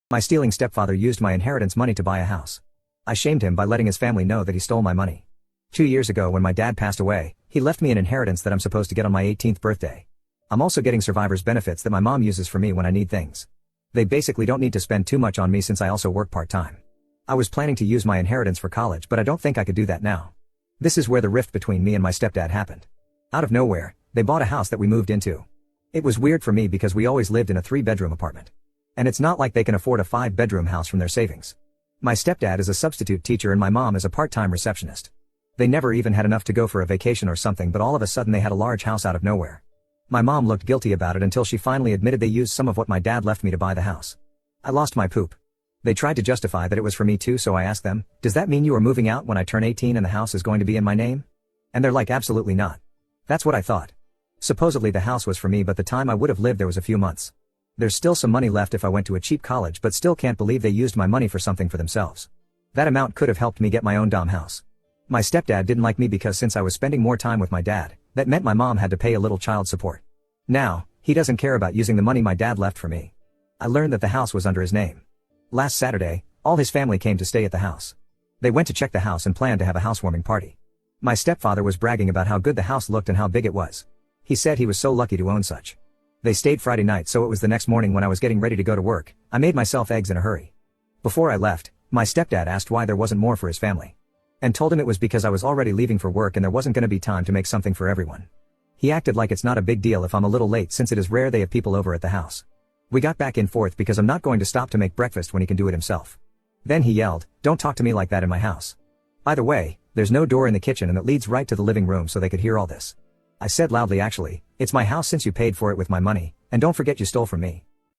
My stealing stepfather used my inheritance money to buy a house. I shamed him by letting his family know that he stole my money. 2 years ago when my dad passed away, he left me an inheritance that I'm supposed to get on my 18th birthday. I'm also getting survivor's benefits that my mom uses for me when I need things. They basically don't need to spend too much on me since I also work part-time. I was planning to use my inheritance for college, but I don't think I could do that now. This is where the rift between me and my stepdad happened. Out of nowhere, they bought a house that we moved into. It was weird for me because we always lived in a 3-bedroom apartment. And it's not like they can afford a 5-bedroom house from their savings. My stepdad is a substitute teacher and my mom is a part-time receptionist. They never even had enough to go for a vacation or something, but all of a sudden they had a large house out of nowhere. My mom looked guilty about it until she finally admitted they used some of what my dad left me to buy the house. I lost my poop. They tried to justify that it was for me too, so I asked them, "Does that mean you are moving out when I turn 18 and the house is going to be in my name?" And they're like, "Absolutely not." That's what I thought. Supposedly the house was for me, but the time I would have lived there was a few months. There's still some money left if I went to a cheap college, but still can't believe they used my money for something for themselves. That amount could have helped me get my own dom house. My stepdad didn't like me because since I was spending more time with my dad, that meant my mom had to pay a little child support. Now, he doesn't care about using the money my dad left for me. I learned that the house was under his name. Last Saturday, all his family came to stay at the house. They went to check the house and planned to have a housewarming party. My stepfather was bragging about how good the house looked and how big it was. He said he was so lucky to own such. They stayed Friday night, so it was the next morning when I was getting ready to go to work. I made myself eggs in a hurry. Before I left, my stepdad asked why there wasn't more for his family. And told him it was because I was already leaving for work and there wasn't going to be time to make something for everyone. He acted like it's not a big deal if I'm a little late since it is rare they have people over at the house. We got back and forth because I'm not going to stop to make breakfast when he can do it himself. Then he yelled, "Don't talk to me like that in my house." By the way, there's no door in the kitchen and it leads right to the living room so they could hear all this. I said loudly, "Actually, it's my house since you paid for it with my money, and don't forget you stole from me."